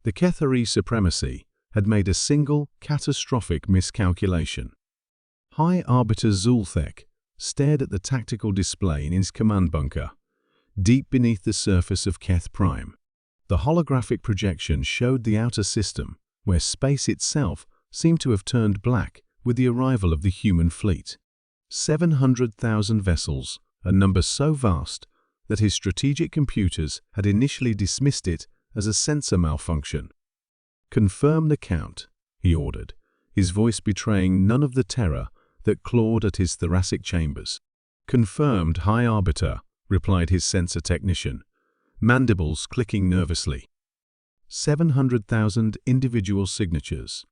The Kethari supremacy had made a single, catastrophic miscalculation. High Arbiter Zulthek stared at the tactical display in his command bunker, deep beneath the surface of Keth Prime. The holographic projection showed the outer system, where space itself seemed to have turned black with the arrival of the human fleet. 700,000 vessels, a number so vast that his strategic computers had initially dismissed it as a sensor malfunction. "Confirm the count," he ordered, his voice betraying none of the terror that clawed at his thoracic chambers. "Confirmed, High Arbiter," replied his sensor technician, mandibles clicking nervously. 700,000 individual signatures.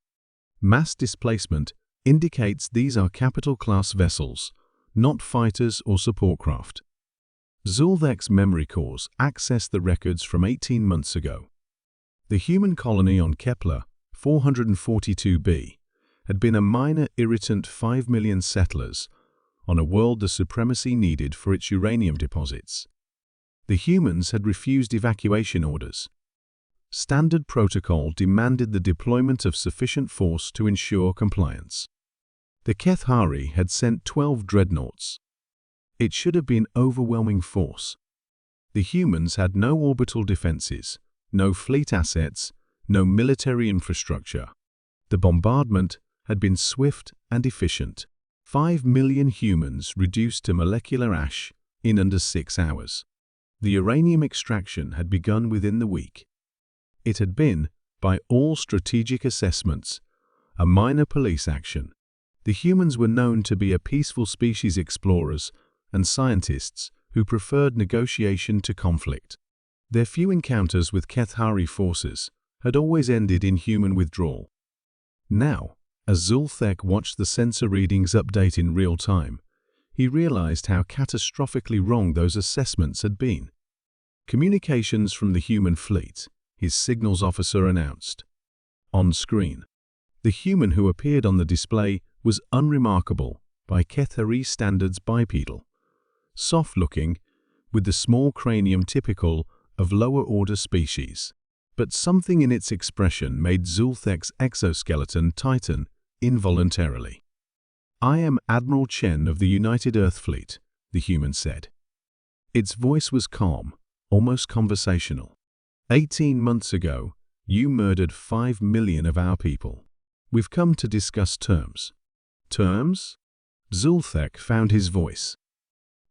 Mass displacement indicates these are capital-class vessels, not fighters or support craft. Zulthek's memory cores accessed the records from 18 months ago. The human colony on Kepler 442b had been a minor irritant 5 million settlers on a world the supremacy needed for its uranium deposits. The humans had refused evacuation orders. Standard protocol demanded the deployment of sufficient force to ensure compliance. The Kethari had sent 12 dreadnoughts. It should have been overwhelming force. The humans had no orbital defenses, no fleet assets, no military infrastructure. The bombardment had been swift and efficient. 5 million humans reduced to molecular ash in under 6 hours. The uranium extraction had begun within the week. It had been, by all strategic assessments, a minor police action. The humans were known to be a peaceful species, explorers and scientists who preferred negotiation to conflict. Their few encounters with Kethari forces had always ended in human withdrawal. Now, as Zulthek watched the sensor readings update in real time, he realized how catastrophically wrong those assessments had been. "Communications from the human fleet," his signals officer announced. On screen, the human who appeared on the display was unremarkable by Kethari standards, bipedal, soft-looking, with the small cranium typical of lower-order species. But something in its expression made Zulthek's exoskeleton tighten involuntarily. "I am Admiral Chen of the United Earth Fleet," the human said. Its voice was calm, almost conversational. 18 months ago, you murdered 5 million of our people. We've come to discuss terms." "Terms?" Zulthek found his voice.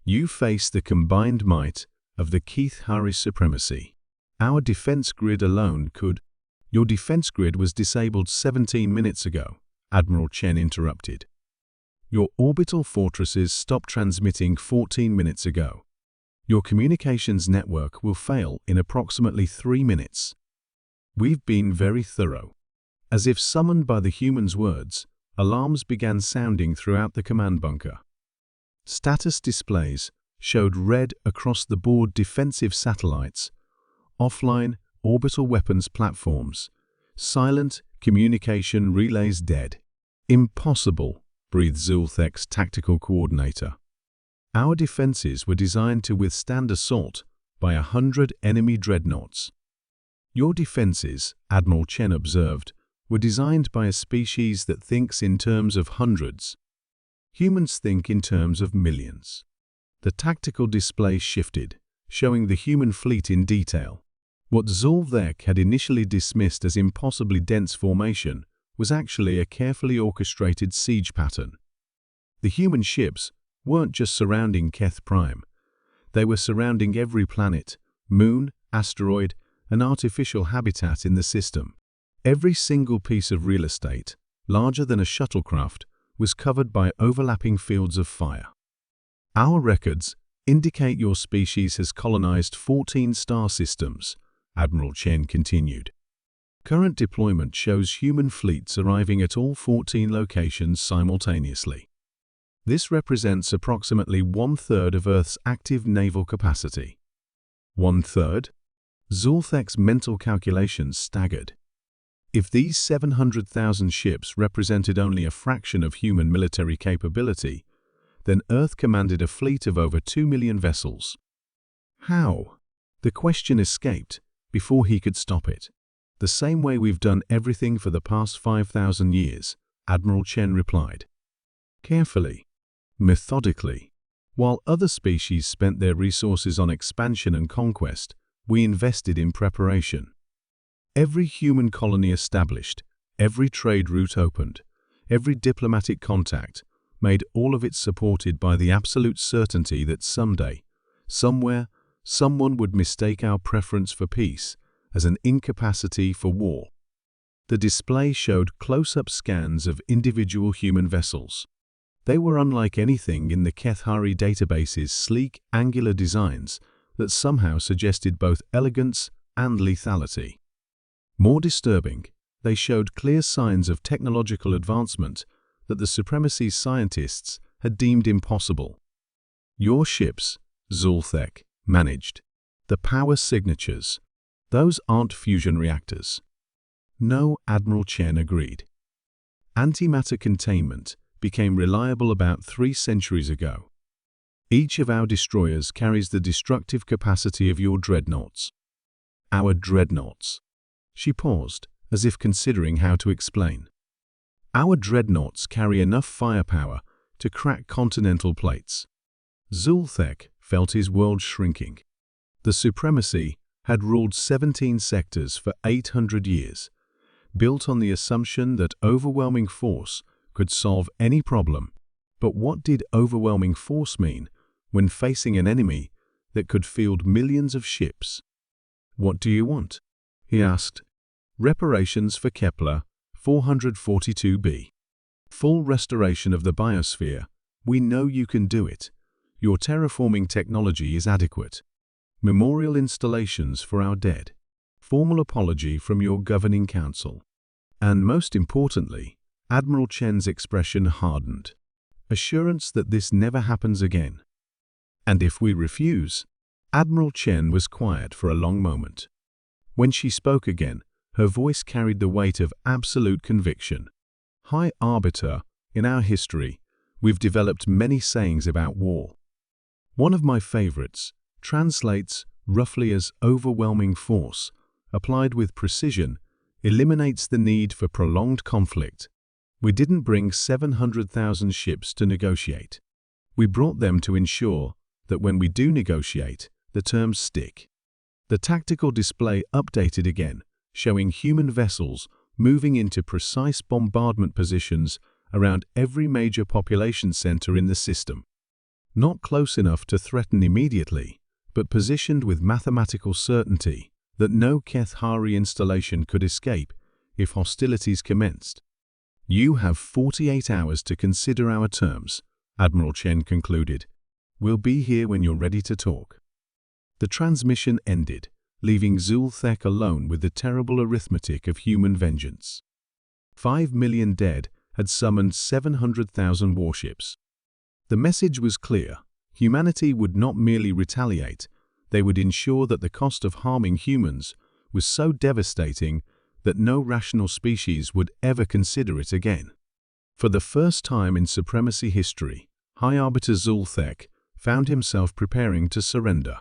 "You face the combined might of the Kethari supremacy. Our defense grid alone could—" "Your defense grid was disabled 17 minutes ago," Admiral Chen interrupted. "Your orbital fortresses stopped transmitting 14 minutes ago. Your communications network will fail in approximately 3 minutes. We've been very thorough." As if summoned by the human's words, alarms began sounding throughout the command bunker. Status displays showed red across-the-board defensive satellites, offline orbital weapons platforms, silent communication relays dead. "Impossible," breathed Zulthek's tactical coordinator. "Our defenses were designed to withstand assault by 100 enemy dreadnoughts." "Your defenses," Admiral Chen observed, "were designed by a species that thinks in terms of hundreds. Humans think in terms of millions." The tactical display shifted, showing the human fleet in detail. What Zulthek had initially dismissed as impossibly dense formation was actually a carefully orchestrated siege pattern. The human ships weren't just surrounding Keth Prime. They were surrounding every planet, moon, asteroid, and artificial habitat in the system. Every single piece of real estate, larger than a shuttlecraft, was covered by overlapping fields of fire. "Our records indicate your species has colonized 14 star systems," Admiral Chen continued. "Current deployment shows human fleets arriving at all 14 locations simultaneously. This represents approximately 1/3 of Earth's active naval capacity." 1/3? Zulthek's mental calculations staggered. If these 700,000 ships represented only a fraction of human military capability, then Earth commanded a fleet of over 2 million vessels. How? The question escaped before he could stop it. "The same way we've done everything for the past 5,000 years," Admiral Chen replied. "Carefully, methodically. While other species spent their resources on expansion and conquest, we invested in preparation. Every human colony established, every trade route opened, every diplomatic contact made, all of it supported by the absolute certainty that someday, somewhere, someone would mistake our preference for peace as an incapacity for war." The display showed close-up scans of individual human vessels. They were unlike anything in the Kethari database's sleek, angular designs that somehow suggested both elegance and lethality. More disturbing, they showed clear signs of technological advancement that the Supremacy's scientists had deemed impossible. "Your ships," Zulthek managed. "The power signatures. Those aren't fusion reactors." "No," Admiral Chen agreed. "Antimatter containment became reliable about 3 centuries ago. Each of our destroyers carries the destructive capacity of your dreadnoughts." "Our dreadnoughts." She paused, as if considering how to explain. "Our dreadnoughts carry enough firepower to crack continental plates." Zulthek felt his world shrinking. The Supremacy had ruled 17 sectors for 800 years, built on the assumption that overwhelming force could solve any problem. But what did overwhelming force mean when facing an enemy that could field millions of ships? "What do you want?" he asked. "Reparations for Kepler 442b. Full restoration of the biosphere. We know you can do it. Your terraforming technology is adequate. Memorial installations for our dead. Formal apology from your governing council." And most importantly, Admiral Chen's expression hardened. Assurance that this never happens again. "And if we refuse?" Admiral Chen was quiet for a long moment. When she spoke again, her voice carried the weight of absolute conviction. "High Arbiter, in our history, we've developed many sayings about war. One of my favorites translates roughly as overwhelming force, applied with precision, eliminates the need for prolonged conflict. We didn't bring 700,000 ships to negotiate. We brought them to ensure that when we do negotiate, the terms stick." The tactical display updated again, showing human vessels moving into precise bombardment positions around every major population center in the system. Not close enough to threaten immediately, but positioned with mathematical certainty that no Kethari installation could escape if hostilities commenced. "You have 48 hours to consider our terms," Admiral Chen concluded. "We'll be here when you're ready to talk." The transmission ended, leaving Zulthek alone with the terrible arithmetic of human vengeance. 5 million dead had summoned 700,000 warships. The message was clear. Humanity would not merely retaliate, they would ensure that the cost of harming humans was so devastating that no rational species would ever consider it again. For the first time in Supremacy history, High Arbiter Zulthek found himself preparing to surrender.